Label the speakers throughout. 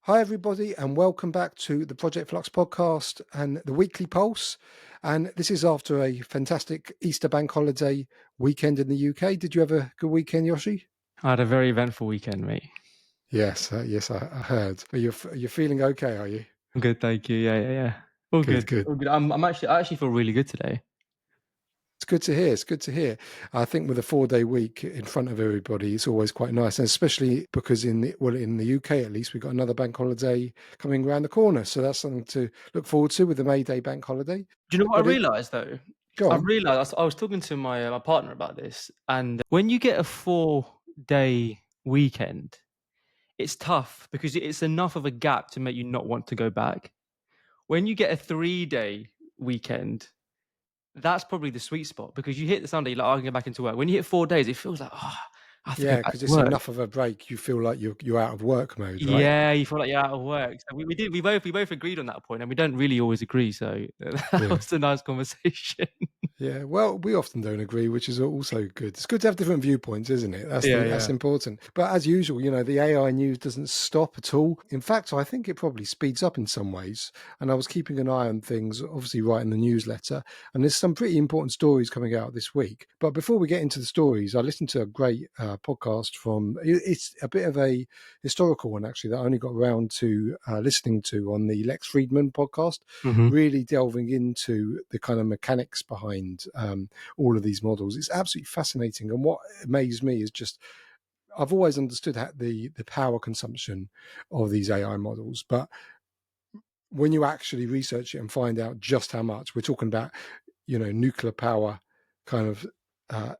Speaker 1: Hi, everybody, and welcome back to the Project Flux podcast and the weekly pulse. And this is after a fantastic Easter bank holiday weekend in the UK. Did you have a good weekend, Yoshi?
Speaker 2: I had a very eventful weekend, mate.
Speaker 1: Yes, I heard. But you're feeling okay, are you?
Speaker 2: I'm good, thank you. Yeah. All
Speaker 1: Good,
Speaker 2: good.
Speaker 1: good.
Speaker 2: All good. I actually feel really good today.
Speaker 1: It's good to hear. It's good to hear. I think with a 4-day week in front of everybody, it's always quite nice, and especially because in the UK at least, we've got another bank holiday coming around the corner, so that's something to look forward to with the May Day bank holiday.
Speaker 2: Do you know what I
Speaker 1: But
Speaker 2: realised though?
Speaker 1: go on.
Speaker 2: I was talking to my partner about this, and when you get a 4-day weekend, it's tough because it's enough of a gap to make you not want to go back. When you get a 3-day weekend, that's probably the sweet spot because you hit the Sunday, you're like, I can get back into work. When you hit 4 days, it feels like, I have to go
Speaker 1: Yeah,
Speaker 2: back
Speaker 1: because
Speaker 2: to
Speaker 1: it's
Speaker 2: work.
Speaker 1: enough of a break. You feel like you're out of work mode, right?
Speaker 2: Yeah, you feel like you're out of work. So we both agreed on that point, and we don't really always agree. So that
Speaker 1: Yeah.
Speaker 2: was a nice conversation.
Speaker 1: Yeah, well, we often don't agree, which is also good. It's good to have different viewpoints, isn't it? That's
Speaker 2: Yeah.
Speaker 1: important. But as usual, the AI news doesn't stop at all. In fact, I think it probably speeds up in some ways. And I was keeping an eye on things, obviously writing the newsletter, and there's some pretty important stories coming out this week. But before we get into the stories, I listened to a great podcast it's a bit of a historical one actually that I only got around to listening to on the Lex Friedman podcast,
Speaker 2: hmm
Speaker 1: really delving into the kind of mechanics behind all of these models. It's absolutely fascinating. And what amazed me is just I've always understood the power consumption of these AI models, but when you actually research it and find out just how much, we're talking about, nuclear power kind of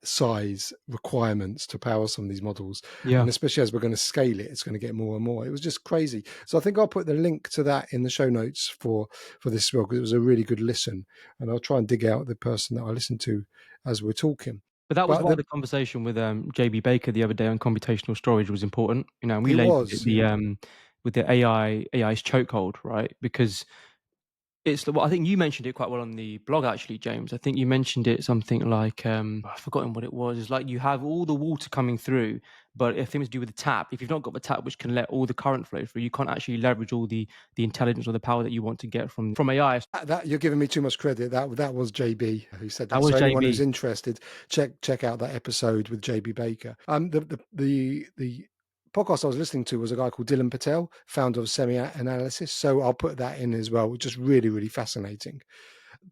Speaker 1: size requirements to power some of these models.
Speaker 2: Yeah.
Speaker 1: And especially as we're going to scale it, it's going to get more and more. It was just crazy. So I think I'll put the link to that in the show notes for this as well, because it was a really good listen. And I'll try and dig out the person that I listened to as we're talking.
Speaker 2: But that was
Speaker 1: But
Speaker 2: why the conversation with JB Baker the other day on computational storage was important. You know, and we
Speaker 1: it
Speaker 2: labeled it
Speaker 1: was, yeah.
Speaker 2: with the AI's chokehold, right? Because well, I think you mentioned it quite well on the blog, actually, James. I think you mentioned it something like I've forgotten what it was. It's like you have all the water coming through, but if things to do with the tap, if you've not got the tap which can let all the current flow through, you can't actually leverage all the intelligence or the power that you want to get from AI.
Speaker 1: That you're giving me too much credit. That was JB who said
Speaker 2: That
Speaker 1: that.
Speaker 2: was
Speaker 1: So anyone who's
Speaker 2: JB.
Speaker 1: interested, check out that episode with JB Baker. The podcast I was listening to was a guy called Dylan Patel, founder of Semi Analysis. So I'll put that in as well, which is really, really fascinating.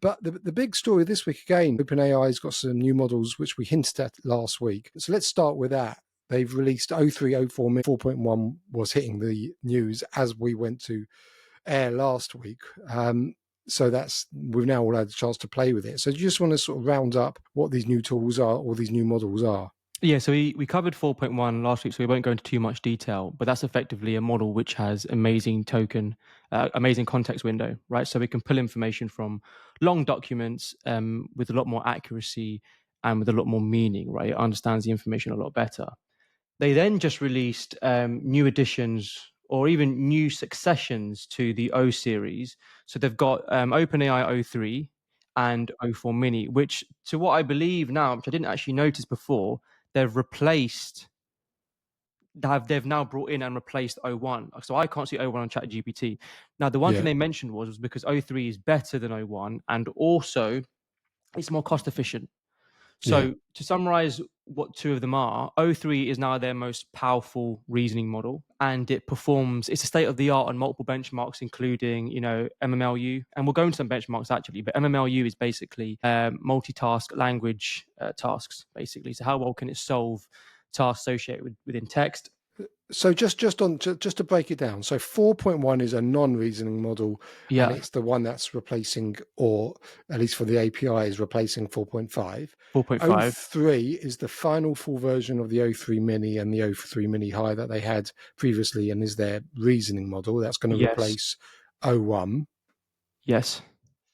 Speaker 1: But the big story this week again, OpenAI's got some new models which we hinted at last week. So let's start with that. They've released 0304 4.1 was hitting the news as we went to air last week. So we've now all had a chance to play with it. So do you just want to sort of round up what these new tools are or these new models are?
Speaker 2: Yeah, so we covered 4.1 last week, so we won't go into too much detail, but that's effectively a model which has amazing context window, right? So we can pull information from long documents with a lot more accuracy and with a lot more meaning, right? It understands the information a lot better. They then just released new additions or even new successions to the O series. So they've got OpenAI O3 and O4 Mini, which, to what I believe now, which I didn't actually notice before, they've replaced. They've now brought in and replaced O1. So I can't see O1 on ChatGPT. Now, the one thing
Speaker 1: Yeah,
Speaker 2: they mentioned was because O3 is better than O1 and also it's more cost efficient.
Speaker 1: yeah.
Speaker 2: So to summarize what two of them are, O3 is now their most powerful reasoning model, and it's a state of the art on multiple benchmarks, including, MMLU. And we'll go into some benchmarks actually, but MMLU is basically multitask language tasks, basically. So how well can it solve tasks associated within text?
Speaker 1: So just to break it down, so 4.1 is a non-reasoning model, and
Speaker 2: Yeah,
Speaker 1: it's the one that's replacing, or at least for the API, is replacing 4.5.
Speaker 2: 4.5.
Speaker 1: O3 is the final full version of the O3 Mini and the O3 Mini High that they had previously, and is their reasoning model that's going to
Speaker 2: Yes,
Speaker 1: replace O1.
Speaker 2: yes.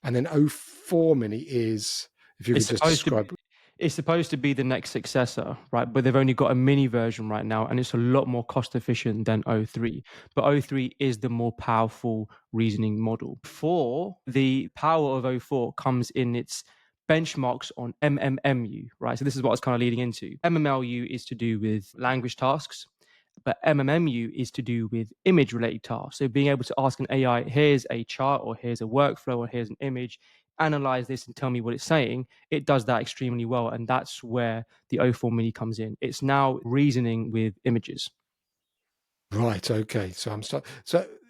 Speaker 1: And then O4 Mini is, if you
Speaker 2: It's
Speaker 1: could just
Speaker 2: supposed to
Speaker 1: describe.
Speaker 2: it's supposed to be the next successor, right? But they've only got a mini version right now, and it's a lot more cost efficient than O3. But O3 is the more powerful reasoning model. The power of O4 comes in its benchmarks on MMMU, right? So this is what I was kind of leading into. MMLU is to do with language tasks, But MMMU is to do with image related tasks. So being able to ask an AI, here's a chart or here's a workflow or here's an image, analyze this and tell me what it's saying. It does that extremely well. And that's where the O4 Mini comes in. It's now reasoning with images.
Speaker 1: Right. Okay. So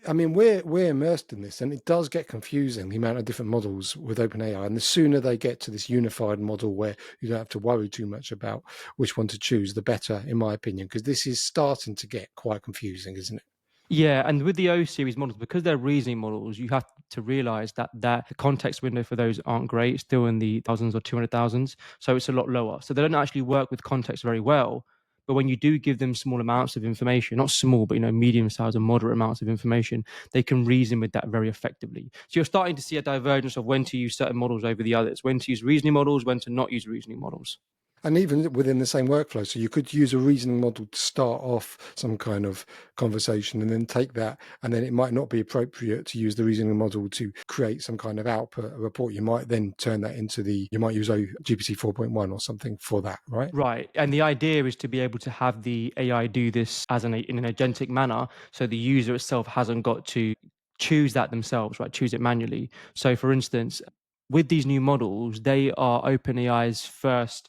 Speaker 1: I mean, we're immersed in this, and it does get confusing the amount of different models with OpenAI. And the sooner they get to this unified model where you don't have to worry too much about which one to choose, the better, in my opinion. Because this is starting to get quite confusing, isn't it?
Speaker 2: Yeah, and with the O series models, because they're reasoning models, you have to realize that the context window for those aren't great, it's still in the thousands or 200,000s. So it's a lot lower. So they don't actually work with context very well. But when you do give them small amounts of information, not small, but medium sized and moderate amounts of information, they can reason with that very effectively. So you're starting to see a divergence of when to use certain models over the others, when to use reasoning models, when to not use reasoning models.
Speaker 1: And even within the same workflow, so you could use a reasoning model to start off some kind of conversation and then take that, and then it might not be appropriate to use the reasoning model to create some kind of output, a report. You might then turn that into you might use a GPT 4.1 or something for that, right?
Speaker 2: Right. And the idea is to be able to have the AI do this in an agentic manner. So the user itself hasn't got to choose that themselves, right? Choose it manually. So for instance, with these new models, they are OpenAI's first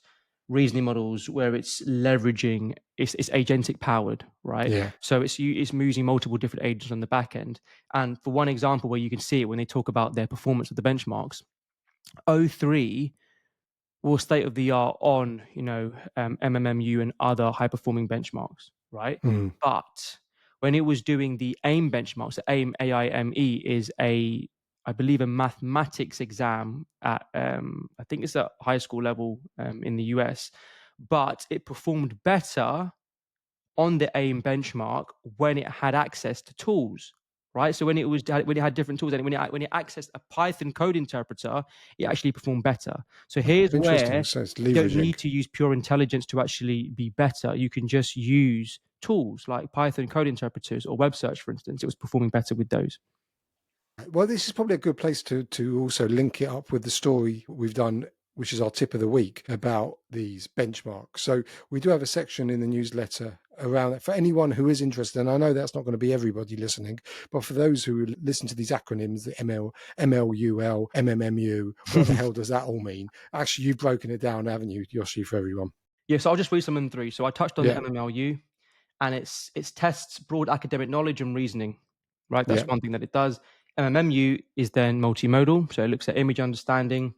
Speaker 2: reasoning models where it's leveraging it's agentic powered, right?
Speaker 1: Yeah.
Speaker 2: So it's using multiple different agents on the back end. And for one example where you can see it when they talk about their performance of the benchmarks, O3 or state of the art on MMMU and other high performing benchmarks, right?
Speaker 1: Mm.
Speaker 2: But when it was doing the AIM benchmarks, the AIM AIME is I believe a mathematics exam at I think it's at high school level in the US, but it performed better on the AIM benchmark when it had access to tools, right? So when it had different tools and when it accessed a Python code interpreter, it actually performed better. So here's
Speaker 1: Interesting.
Speaker 2: where
Speaker 1: So it's
Speaker 2: you don't
Speaker 1: leveraging.
Speaker 2: need to use pure intelligence to actually be better. You can just use tools like Python code interpreters or web search, for instance. It was performing better with those.
Speaker 1: Well, this is probably a good place to also link it up with the story we've done, which is our tip of the week about these benchmarks. So we do have a section in the newsletter around it for anyone who is interested. And I know that's not going to be everybody listening, but for those who listen to these acronyms, the MLUL, MMMU, what the hell does that all mean? Actually, you've broken it down, haven't you, Yoshi, for everyone?
Speaker 2: Yeah, so I'll just read some of them through. So I touched on the
Speaker 1: Yeah,
Speaker 2: MMLU, and it's tests broad academic knowledge and reasoning, right? That's
Speaker 1: yeah,
Speaker 2: one thing that it does. MMMU is then multimodal, so it looks at image understanding.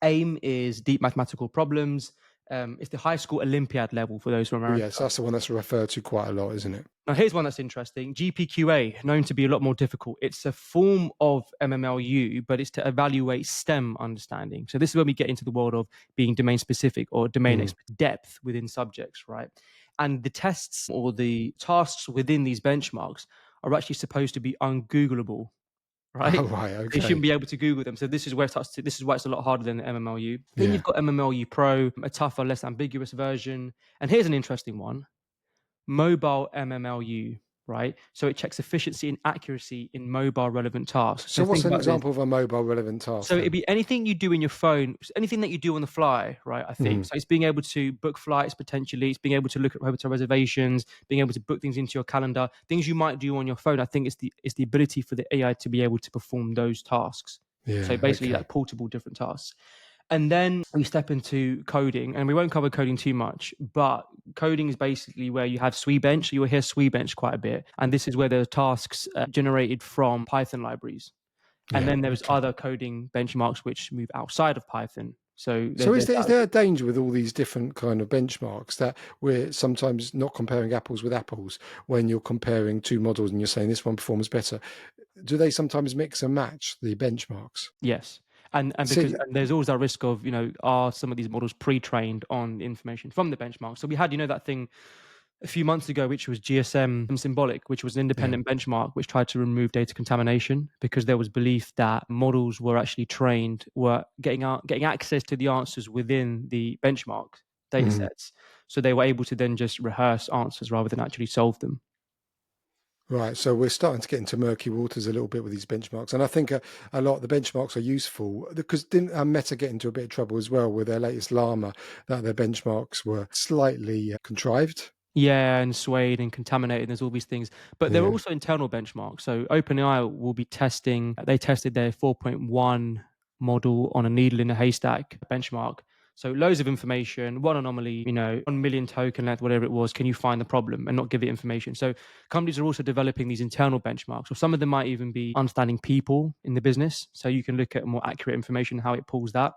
Speaker 2: AIM is deep mathematical problems. It's the high school Olympiad level for those from
Speaker 1: yes.
Speaker 2: America.
Speaker 1: That's the one that's referred to quite a lot, isn't it?
Speaker 2: Now, here's one that's interesting. GPQA, known to be a lot more difficult. It's a form of MMLU, but it's to evaluate STEM understanding. So this is when we get into the world of being domain specific or domain
Speaker 1: Mm.
Speaker 2: depth within subjects, right? And the tests or the tasks within these benchmarks are actually supposed to be ungoogleable,
Speaker 1: Oh,
Speaker 2: right?
Speaker 1: right.
Speaker 2: So you shouldn't
Speaker 1: Okay.
Speaker 2: be able to Google them. So this is where this is why it's a lot harder than the MMLU. Then
Speaker 1: Yeah.
Speaker 2: you've got MMLU Pro, a tougher, less ambiguous version. And here's an interesting one: mobile MMLU, right? So it checks efficiency and accuracy in mobile relevant tasks.
Speaker 1: So
Speaker 2: So
Speaker 1: what's
Speaker 2: think
Speaker 1: an
Speaker 2: about this.
Speaker 1: example of a mobile relevant
Speaker 2: So
Speaker 1: task
Speaker 2: it'd
Speaker 1: then?
Speaker 2: be anything you do in your phone, anything that you do on the fly, right? I think
Speaker 1: Mm.
Speaker 2: so. It's being able to book flights potentially. It's being able to look at hotel reservations, being able to book things into your calendar, things you might do on your phone. I think it's the ability for the AI to be able to perform those tasks. So
Speaker 1: Yeah.
Speaker 2: basically,
Speaker 1: Okay.
Speaker 2: like portable different tasks. And then we step into coding, and we won't cover coding too much, but coding is basically where you have SweBench. So you'll hear SweBench quite a bit. And this is where the tasks generated from Python libraries. And
Speaker 1: Yeah.
Speaker 2: then there's
Speaker 1: Okay.
Speaker 2: other coding benchmarks which move outside of Python. So
Speaker 1: So is
Speaker 2: there's
Speaker 1: there, is
Speaker 2: that.
Speaker 1: there a danger with all these different kind of benchmarks that we're sometimes not comparing apples with apples when you're comparing two models and you're saying this one performs better? Do they sometimes mix and match the benchmarks?
Speaker 2: Yes. And because
Speaker 1: See,
Speaker 2: and there's always that risk of, are some of these models pre-trained on information from the benchmark? So we had, that thing a few months ago, which was GSM Symbolic, which was an
Speaker 1: yeah.
Speaker 2: independent benchmark which tried to remove data contamination because there was belief that models were actually were getting access to the answers within the benchmark data
Speaker 1: Mhm.
Speaker 2: sets. So they were able to then just rehearse answers rather than actually solve them.
Speaker 1: Right, so we're starting to get into murky waters a little bit with these benchmarks, and I think a lot of the benchmarks are useful because didn't Meta get into a bit of trouble as well with their latest llama that their benchmarks were slightly contrived?
Speaker 2: Yeah, and swayed and contaminated. There's all these things, but there are
Speaker 1: Yeah,
Speaker 2: also internal benchmarks. So OpenAI will be testing. They tested their 4.1 model on a needle in a haystack benchmark. So loads of information, one anomaly, 1 million token length, whatever it was. Can you find the problem and not give it information? So companies are also developing these internal benchmarks, or some of them might even be understanding people in the business. So you can look at more accurate information, how it pulls that.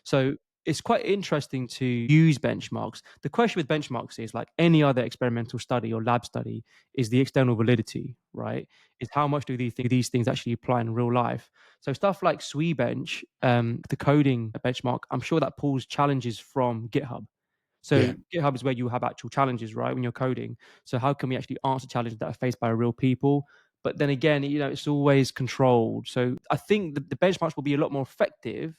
Speaker 2: So it's quite interesting to use benchmarks. The question with benchmarks is like any other experimental study or lab study is the external validity, right? Is how much do these things actually apply in real life? So stuff like SweBench, the coding benchmark, I'm sure that pulls challenges from GitHub.
Speaker 1: yeah.
Speaker 2: So GitHub is where you have actual challenges, right, when you're coding. So how can we actually answer challenges that are faced by real people? But then again, it's always controlled. So I think the benchmarks will be a lot more effective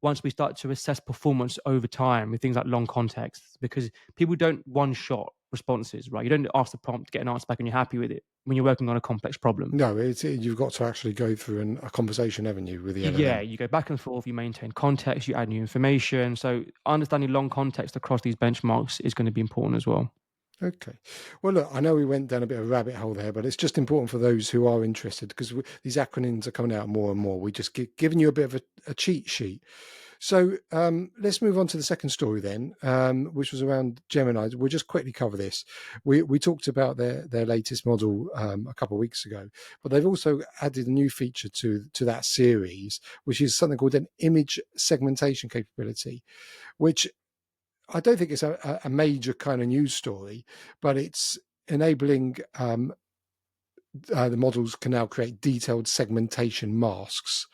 Speaker 2: once we start to assess performance over time with things like long contexts, because people don't one shot responses, right? You don't ask the prompt, get an answer back, and you're happy with it when you're working on a complex problem.
Speaker 1: No, you've got to actually go through a conversation, haven't you, with the
Speaker 2: Yeah,
Speaker 1: LLM?
Speaker 2: you go back and forth, you maintain context, you add new information. So understanding long context across these benchmarks is going to be important as well.
Speaker 1: Okay. Well, look, I know we went down a bit of a rabbit hole there, but it's just important for those who are interested because these acronyms are coming out more and more. We just giving you a bit of a cheat sheet. So let's move on to the second story then, which was around Gemini. We'll just quickly cover this. We talked about their latest model a couple of weeks ago, but they've also added a new feature to that series, which is something called an image segmentation capability, which I don't think it's a major kind of news story, but it's enabling the models can now create detailed segmentation masks.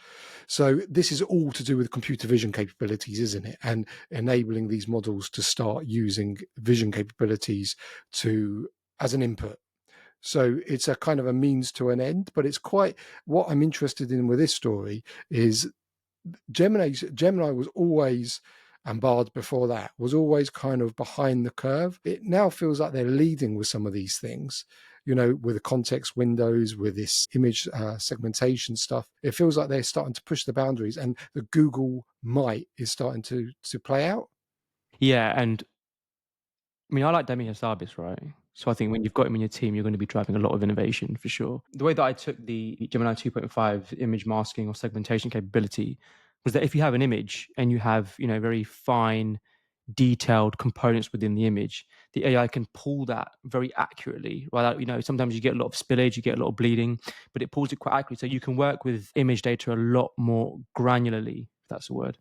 Speaker 1: So this is all to do with computer vision capabilities, isn't it? And enabling these models to start using vision capabilities to as an input. So it's a kind of a means to an end, but it's quite what I'm interested in with this story is Gemini was always, and Bard before that was always kind of behind the curve. It now feels like they're leading with some of these things, with the context windows, with this image segmentation stuff. It feels like they're starting to push the boundaries, and the Google might is starting to play out.
Speaker 2: Yeah, and I mean, I like Demi Hassabis, right? So I think when you've got him in your team, you're going to be driving a lot of innovation for sure. The way that I took the Gemini 2.5 image masking or segmentation capability was that if you have an image and you have, very fine, detailed components within the image, the AI can pull that very accurately. Right? Sometimes you get a lot of spillage, you get a lot of bleeding, but it pulls it quite accurately. So you can work with image data a lot more granularly, if that's a word.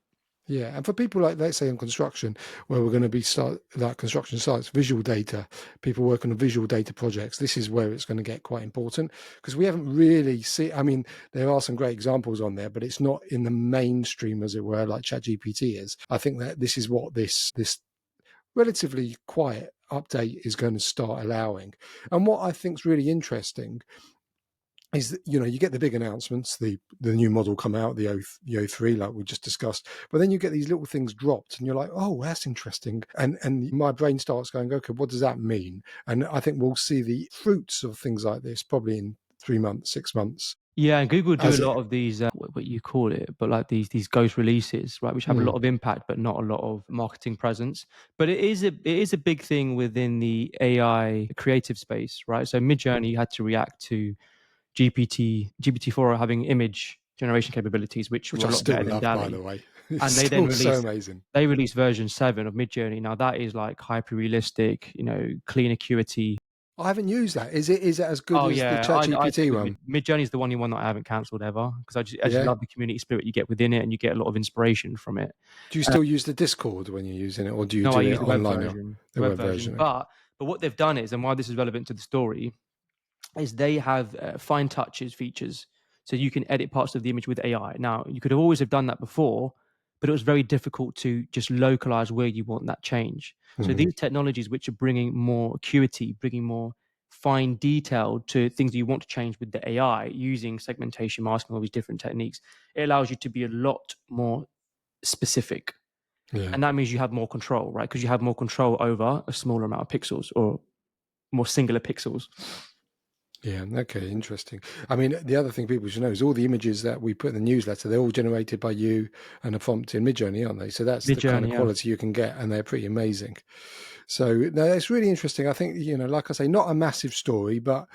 Speaker 1: Yeah, and for people like, let's say, in construction, where we're going to be start like construction sites, visual data, people working on visual data projects, this is where it's going to get quite important because we haven't really seen. I mean, there are some great examples on there, but it's not in the mainstream, as it were, like ChatGPT is. I think that this is what this relatively quiet update is going to start allowing, and what I think is really interesting is that you get the big announcements, the new model come out, the O3, like we just discussed, but then you get these little things dropped and you're like, oh, that's interesting, and my brain starts going, okay, what does that mean? And I think we'll see the fruits of things like this probably in 3 months, 6 months,
Speaker 2: Yeah, and Google do a
Speaker 1: as it
Speaker 2: lot of these, what you call it, but like these ghost releases, right, which have a lot
Speaker 1: mm,
Speaker 2: of impact, but not a lot of marketing presence. But it is a big thing within the AI creative space, right? So Midjourney had to react to GPT-4 having image generation capabilities, which
Speaker 1: which
Speaker 2: were
Speaker 1: I
Speaker 2: a lot
Speaker 1: still
Speaker 2: better than
Speaker 1: love, by
Speaker 2: DALL-E.
Speaker 1: the way. It's
Speaker 2: And they then
Speaker 1: still so
Speaker 2: released
Speaker 1: amazing.
Speaker 2: they released version 7 of Midjourney. Now that is like hyper realistic, clean acuity.
Speaker 1: I haven't used that. Is it as good
Speaker 2: Oh
Speaker 1: as the
Speaker 2: yeah, I stick
Speaker 1: ChatGPT
Speaker 2: with
Speaker 1: one?
Speaker 2: Midjourney is the only one that I haven't cancelled ever because I just
Speaker 1: Yeah.
Speaker 2: love the community spirit you get within it, and you get a lot of inspiration from it.
Speaker 1: Do you
Speaker 2: Uh,
Speaker 1: still use the Discord when you're using it, or do you
Speaker 2: no, I
Speaker 1: do it
Speaker 2: use
Speaker 1: online now?
Speaker 2: the
Speaker 1: The
Speaker 2: web
Speaker 1: web
Speaker 2: version.
Speaker 1: version. Okay.
Speaker 2: But what they've done is, and why this is relevant to the story, is they have fine touches features, so you can edit parts of the image with AI. Now you could have always have done that before, but it was very difficult to just localize where you want that change. So
Speaker 1: Mhm.
Speaker 2: these technologies, which are bringing more acuity, bringing more fine detail to things that you want to change with the AI, using segmentation, masking, all these different techniques, it allows you to be a lot more specific.
Speaker 1: Yeah.
Speaker 2: And that means you have more control, right? Because you have more control over a smaller amount of pixels or more singular pixels.
Speaker 1: Yeah. Okay. Interesting. I mean, the other thing people should know is all the images that we put in the newsletter, they're all generated by you and a prompt in Midjourney, aren't they? So that's the kind of
Speaker 2: Midjourney, yeah.
Speaker 1: quality you can get, and they're pretty amazing. So no, it's really interesting. I think, like I say, not a massive story, but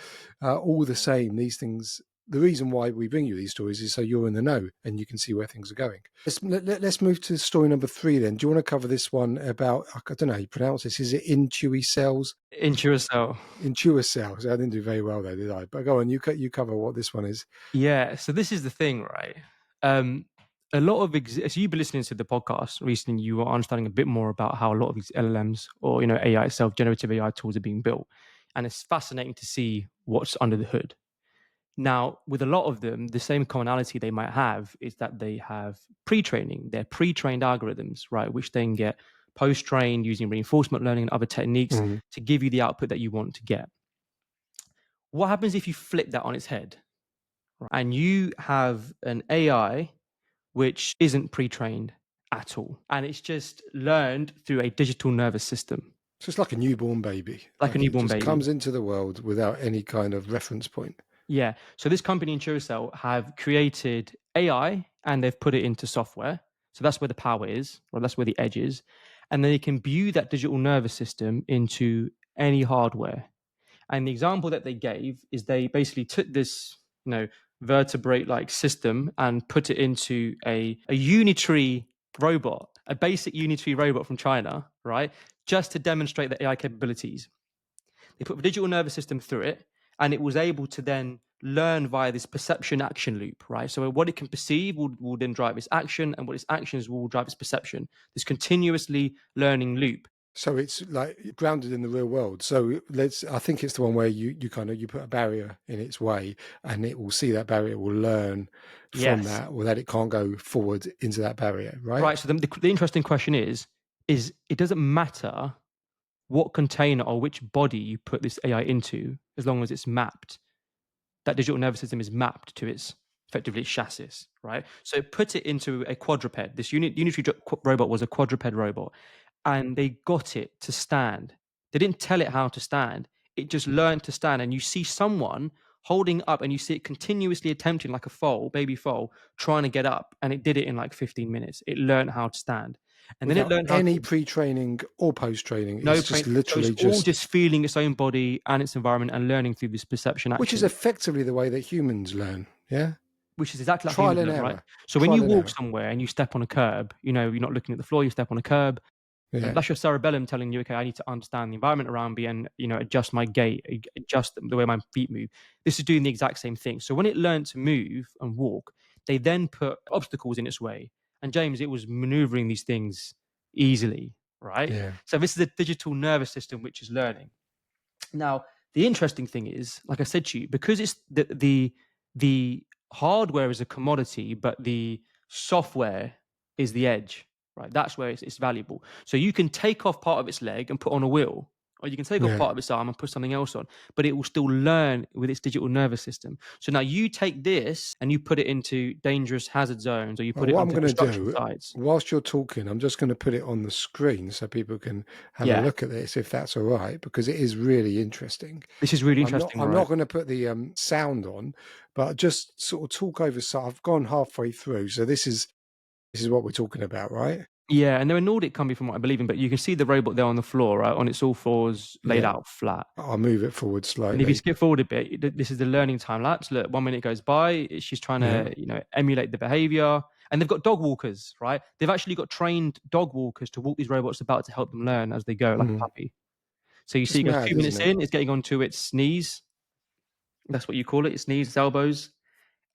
Speaker 1: all the same, these things. The reason why we bring you these stories is so you're in the know and you can see where things are going. Let's move to story number 3 then. Do you want to cover this one about, I don't know how you pronounce this, is it Intuit Cells?
Speaker 2: Intuit Cell.
Speaker 1: Intuit Cells. I didn't do very well there, did I? But go on, you cover what this one is.
Speaker 2: Yeah. So this is the thing, right? Um, a lot of so you've been listening to the podcast recently, you are understanding a bit more about how a lot of these LLMs or AI itself, generative AI tools are being built, and it's fascinating to see what's under the hood. Now, with a lot of them, the same commonality they might have is that they have pre-training, they're pre-trained algorithms, right, which then get post-trained using reinforcement learning and other techniques
Speaker 1: Mhm.
Speaker 2: to give you the output that you want to get. What happens if you flip that on its head, right, and you have an AI which isn't pre-trained at all, and it's just learned through a digital nervous system,
Speaker 1: It's just like a newborn baby.
Speaker 2: like a
Speaker 1: Like it
Speaker 2: newborn
Speaker 1: just
Speaker 2: baby?
Speaker 1: comes into the world without any kind of reference point.
Speaker 2: Yeah. So this company in Cell have created AI and they've put it into software. So that's where the power is, or that's where the edge is. And then they can view that digital nervous system into any hardware. And the example that they gave is they basically took this, vertebrate like system and put it into a unitary robot, a basic unitary robot from China, right? Just to demonstrate the AI capabilities. They put the digital nervous system through it, and it was able to then learn via this perception action loop, right? So what it can perceive will then drive its action, and what its actions will drive its perception. This continuously learning loop.
Speaker 1: So it's like grounded in the real world. So I think it's the one where you kind of, you put a barrier in its way and it will see that barrier, will learn from
Speaker 2: Yes.
Speaker 1: that, or that it can't go forward into that barrier, right?
Speaker 2: Right. So the interesting question is it doesn't matter what container or which body you put this AI into, as long as it's mapped, that digital nervous system is mapped to its effectively its chassis, right? So put it into a quadruped. This unitary robot was a quadruped robot, and they got it to stand. They didn't tell it how to stand. It just learned to stand. And you see someone holding up, and you see it continuously attempting, like a foal, baby foal, trying to get up, and it did it in like 15 minutes. It learned how to stand, and then it
Speaker 1: Without
Speaker 2: learned how
Speaker 1: any
Speaker 2: to
Speaker 1: pre-training or post-training.
Speaker 2: no
Speaker 1: It's just
Speaker 2: brain. So it's
Speaker 1: literally
Speaker 2: all
Speaker 1: just,
Speaker 2: just feeling its own body and its environment and learning through this perception
Speaker 1: which is
Speaker 2: action,
Speaker 1: effectively the way that humans learn. Yeah.
Speaker 2: which is exactly like
Speaker 1: Trial
Speaker 2: humans
Speaker 1: and
Speaker 2: learn, right?
Speaker 1: error,
Speaker 2: So when
Speaker 1: trial
Speaker 2: you
Speaker 1: and
Speaker 2: walk
Speaker 1: error.
Speaker 2: somewhere and you step on a curb, you're not looking at the floor, you step on a curb.
Speaker 1: Yeah.
Speaker 2: That's your cerebellum telling you, okay, I need to understand the environment around me and adjust my gait, adjust the way my feet move. This is doing the exact same thing. So when it learned to move and walk, they then put obstacles in its way. And James, it was maneuvering these things easily, right?
Speaker 1: Yeah.
Speaker 2: So this is a digital nervous system which is learning. Now, the interesting thing is, like I said to you, because it's the hardware is a commodity, but the software is the edge, right? That's where it's valuable. So you can take off part of its leg and put on a wheel, or you can take off
Speaker 1: Yeah.
Speaker 2: part of its arm and put something else on, but it will still learn with its digital nervous system. So now you take this and you put it into dangerous hazard zones, or you
Speaker 1: Well,
Speaker 2: put it
Speaker 1: what I'm
Speaker 2: onto
Speaker 1: going to
Speaker 2: construction
Speaker 1: do,
Speaker 2: sites.
Speaker 1: whilst you're talking, I'm just going to put it on the screen so people can have a
Speaker 2: Yeah,
Speaker 1: look at this, if that's all right, because it is really interesting.
Speaker 2: this is really
Speaker 1: I'm not.
Speaker 2: interesting,
Speaker 1: I'm
Speaker 2: right?
Speaker 1: not going to put the sound on, but just sort of talk over. So I've gone halfway through. So this is what we're talking about, right?
Speaker 2: Yeah, and they're a Nordic company from what I believe in, but you can see the robot there on the floor, right, on its all fours, laid
Speaker 1: Yeah.
Speaker 2: out flat.
Speaker 1: I'll move it forward
Speaker 2: And if you
Speaker 1: slightly.
Speaker 2: skip forward a bit, this is the learning time lapse. Look, 1 minute goes by, she's trying
Speaker 1: Yeah.
Speaker 2: to, emulate the behavior. And they've got dog walkers, right? They've actually got trained dog walkers to walk these robots about to help them learn as they go, like a
Speaker 1: Mm.
Speaker 2: puppy. So you see
Speaker 1: It's
Speaker 2: it goes
Speaker 1: mad,
Speaker 2: two
Speaker 1: isn't
Speaker 2: minutes
Speaker 1: it?
Speaker 2: in, it's getting onto its knees. That's what you call it, its knees, its elbows.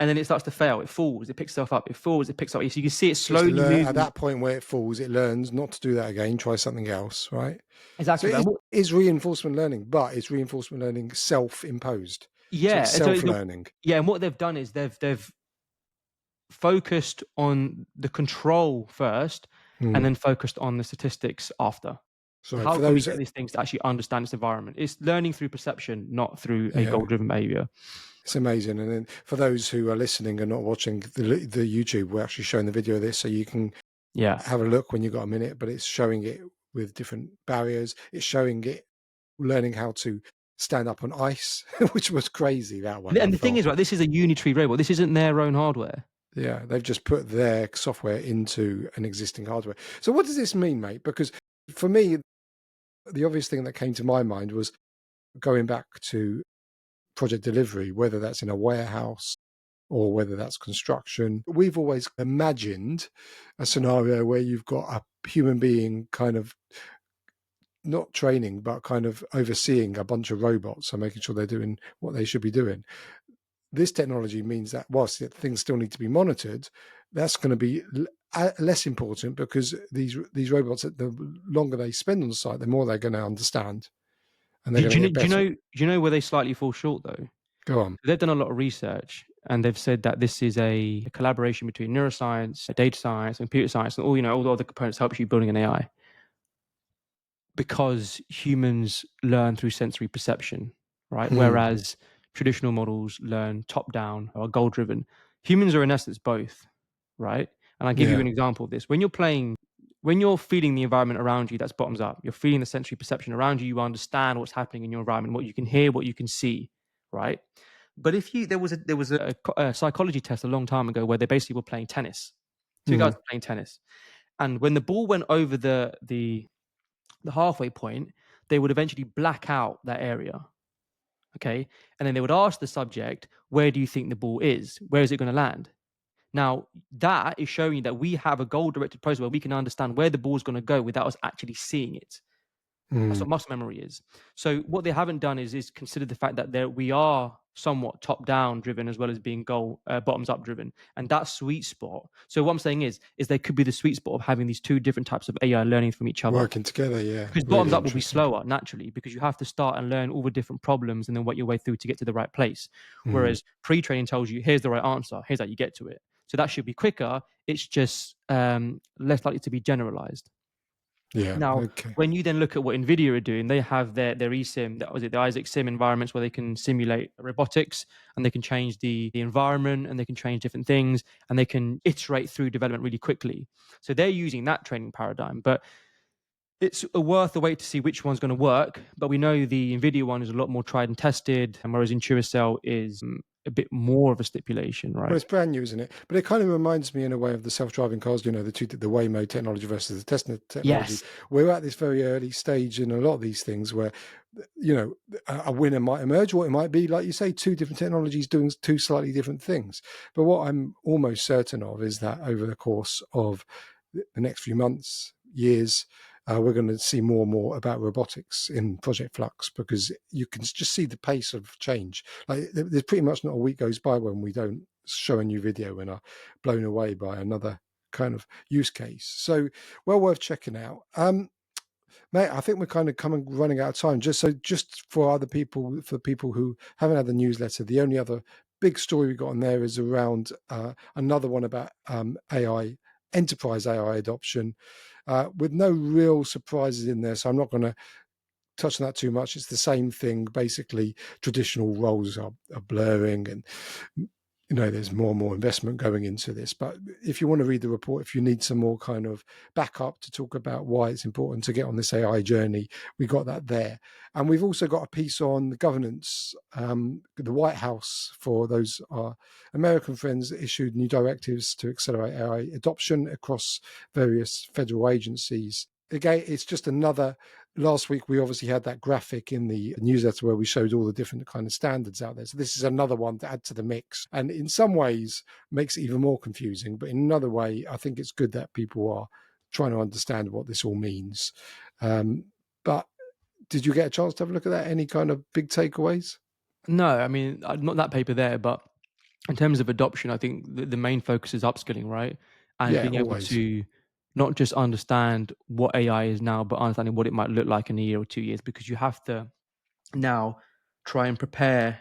Speaker 2: And then it starts to fail. It falls, it picks itself up, it falls, it picks up. So you can see it
Speaker 1: It's just
Speaker 2: slowly
Speaker 1: learn at
Speaker 2: moving.
Speaker 1: that point where it falls, it learns not to do that again, try something else, right? So
Speaker 2: Exactly.
Speaker 1: it is reinforcement learning, but it's reinforcement learning self-imposed. So
Speaker 2: Yeah.
Speaker 1: it's self-learning.
Speaker 2: Yeah, and what they've done is they've focused on the control first and
Speaker 1: Mm.
Speaker 2: then focused on the statistics after.
Speaker 1: Sorry,
Speaker 2: How
Speaker 1: for
Speaker 2: can we
Speaker 1: those,
Speaker 2: get these things to actually understand its environment? It's learning through perception, not through a
Speaker 1: yeah,
Speaker 2: goal-driven behavior.
Speaker 1: it's amazing. And then for those who are listening and not watching the YouTube, we're actually showing the video of this, so you can
Speaker 2: Yeah.
Speaker 1: have a look when you've got a minute. But it's showing it with different barriers. It's showing it learning how to stand up on ice, which was crazy. That one, I
Speaker 2: And the thing
Speaker 1: thought.
Speaker 2: is, right, this is a unitary robot. This isn't their own hardware.
Speaker 1: Yeah, they've just put their software into an existing hardware. So what does this mean, mate? Because for me, The obvious thing that came to my mind was going back to project delivery, whether that's in a warehouse or whether that's construction. We've always imagined a scenario where you've got a human being kind of not training, but kind of overseeing a bunch of robots and making sure they're doing what they should be doing. This technology means that whilst things still need to be monitored, that's going to be less important, because these robots, the longer they spend on the site, the more they're going to understand and they're
Speaker 2: Do,
Speaker 1: going
Speaker 2: do,
Speaker 1: to
Speaker 2: you know,
Speaker 1: get
Speaker 2: do you
Speaker 1: better.
Speaker 2: know? Do you know where they slightly fall short though?
Speaker 1: Go on.
Speaker 2: They've done a lot of research, and they've said that this is a collaboration between neuroscience, data science, and computer science, and all the other components helps you building an AI. Because humans learn through sensory perception, right?
Speaker 1: Hmm.
Speaker 2: Whereas traditional models learn top down or goal driven. Humans are in essence both, right? And I'll give you
Speaker 1: Yeah.
Speaker 2: an example of this. When you're feeling the environment around you, that's bottoms up. You're feeling the sensory perception around you. You understand what's happening in your environment, what you can hear, what you can see, right? But if you there was a psychology test a long time ago where they basically were playing tennis. Two guys
Speaker 1: Hmm.
Speaker 2: were playing tennis, and when the ball went over the halfway point, they would eventually black out that area. Okay. And then they would ask the subject, where do you think the ball is? Where is it going to land? Now, that is showing you that we have a goal directed process where we can understand where the ball is going to go without us actually seeing it. That's
Speaker 1: Hmm.
Speaker 2: what muscle memory is. So what they haven't done is consider the fact that we are somewhat top down driven as well as being goal bottoms up driven, and that sweet spot. So what I'm saying is there could be the sweet spot of having these two different types of AI learning from each other.
Speaker 1: Working together. Yeah.
Speaker 2: Because bottoms
Speaker 1: Really
Speaker 2: up will be
Speaker 1: interesting.
Speaker 2: slower naturally, because you have to start and learn all the different problems and then work your way through to get to the right place.
Speaker 1: Hmm.
Speaker 2: Whereas pre-training tells you, here's the right answer, here's how you get to it. So that should be quicker. It's just less likely to be generalized.
Speaker 1: Yeah.
Speaker 2: Now,
Speaker 1: Okay.
Speaker 2: when you then look at what NVIDIA are doing, they have their eSIM, that was it, the Isaac Sim environments where they can simulate robotics, and they can change the environment, and they can change different things, and they can iterate through development really quickly. So they're using that training paradigm. But it's worth a wait to see which one's going to work. But we know the NVIDIA one is a lot more tried and tested, and whereas Intuit Cell is a bit more of a stipulation,
Speaker 1: Well,
Speaker 2: right?
Speaker 1: it's brand new, isn't it? But it kind of reminds me in a way of the self-driving cars, the Waymo technology versus the Tesla technology.
Speaker 2: Yes.
Speaker 1: We're at this very early stage in a lot of these things where, a winner might emerge, or it might be, like you say, two different technologies doing two slightly different things. But what I'm almost certain of is that over the course of the next few months, years, we're going to see more and more about robotics in Project Flux, because you can just see the pace of change. Like, there's pretty much not a week goes by when we don't show a new video and are blown away by another kind of use case. So, well worth checking out. Mate, I think we're kind of coming running out of time. Just for other people, for people who haven't had the newsletter, the only other big story we got on there is around another one about AI, enterprise AI adoption, with no real surprises in there. So I'm not going to touch on that too much. It's the same thing. Basically, traditional roles are blurring, and there's more and more investment going into this. But if you want to read the report, if you need some more kind of backup to talk about why it's important to get on this AI journey, we got that there. And we've also got a piece on the governance. The White House, for those our American friends, issued new directives to accelerate AI adoption across various federal agencies. Again, it's just another. Last week we obviously had that graphic in the newsletter where we showed all the different kind of standards out there. So this is another one to add to the mix, and in some ways makes it even more confusing. But in another way, I think it's good that people are trying to understand what this all means. But did you get a chance to have a look at that? Any kind of big takeaways?
Speaker 2: No, I mean, not that paper there, but in terms of adoption, I think the main focus is upskilling, right? And
Speaker 1: Yeah,
Speaker 2: being able
Speaker 1: always.
Speaker 2: to not just understand what AI is now, but understanding what it might look like in a year or 2 years, because you have to now try and prepare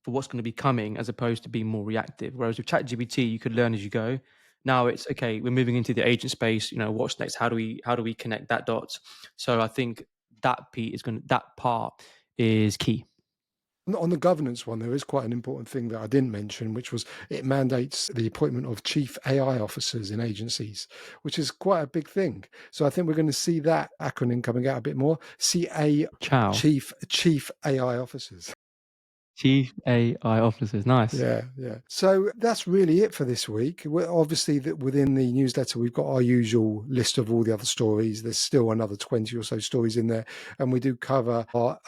Speaker 2: for what's going to be coming as opposed to being more reactive. Whereas with ChatGPT, you could learn as you go. Now it's okay, we're moving into the agent space, what's next? How do we connect that dots? So I think that part is key.
Speaker 1: On the governance one, there is quite an important thing that I didn't mention, which was it mandates the appointment of chief AI officers in agencies, which is quite a big thing. So I think we're going to see that acronym coming out a bit more. CA,
Speaker 2: Ciao.
Speaker 1: chief AI officers.
Speaker 2: Chief AI officers. Nice.
Speaker 1: Yeah, yeah. So that's really it for this week. Obviously, that within the newsletter, we've got our usual list of all the other stories. There's still another 20 or so stories in there, and we do cover our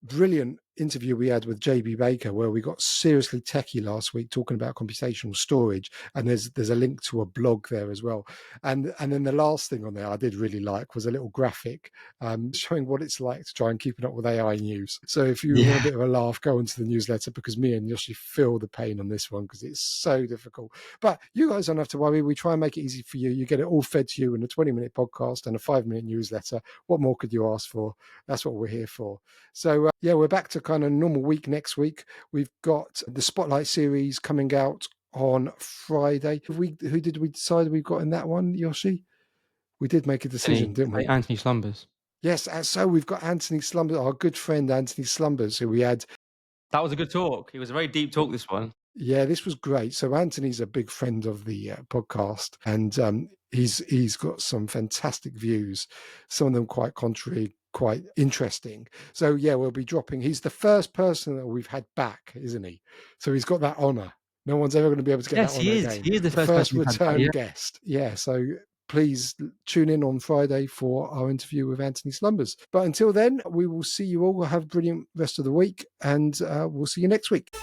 Speaker 1: brilliant interview we had with JB Baker, where we got seriously techie last week talking about computational storage, and there's a link to a blog there as well. And then the last thing on there I did really like was a little graphic showing what it's like to try and keep up with AI news. So if you want a
Speaker 2: Yeah.
Speaker 1: bit of a laugh, go into the newsletter, because me and Yoshi feel the pain on this one because it's so difficult. But you guys don't have to worry. We try and make it easy for you. You get it all fed to you in a 20-minute podcast and a 5-minute newsletter. What more could you ask for? That's what we're here for. So yeah, we're back to kind of normal week next week. We've got the Spotlight series coming out on Friday. Who did we decide we got in that one, Yoshi? We did make a decision, didn't we?
Speaker 2: Anthony Slumbers.
Speaker 1: Yes, and so we've got Anthony Slumbers, our good friend Anthony Slumbers, who we had.
Speaker 2: That was a good talk. It was a very deep talk, this one.
Speaker 1: Yeah, this was great. So Anthony's a big friend of the podcast, and he's got some fantastic views. Some of them quite contrary, quite interesting. So yeah, we'll be dropping. He's the first person that we've had back, isn't he? So he's got that honor. No one's ever going to be able to get
Speaker 2: Yes,
Speaker 1: that honor
Speaker 2: he is.
Speaker 1: again.
Speaker 2: He is the
Speaker 1: The
Speaker 2: first
Speaker 1: first
Speaker 2: person we've had back.
Speaker 1: return
Speaker 2: Yeah.
Speaker 1: guest. Yeah. So please tune in on Friday for our interview with Anthony Slumbers. But until then, we will see you all. Have a brilliant rest of the week, and we'll see you next week.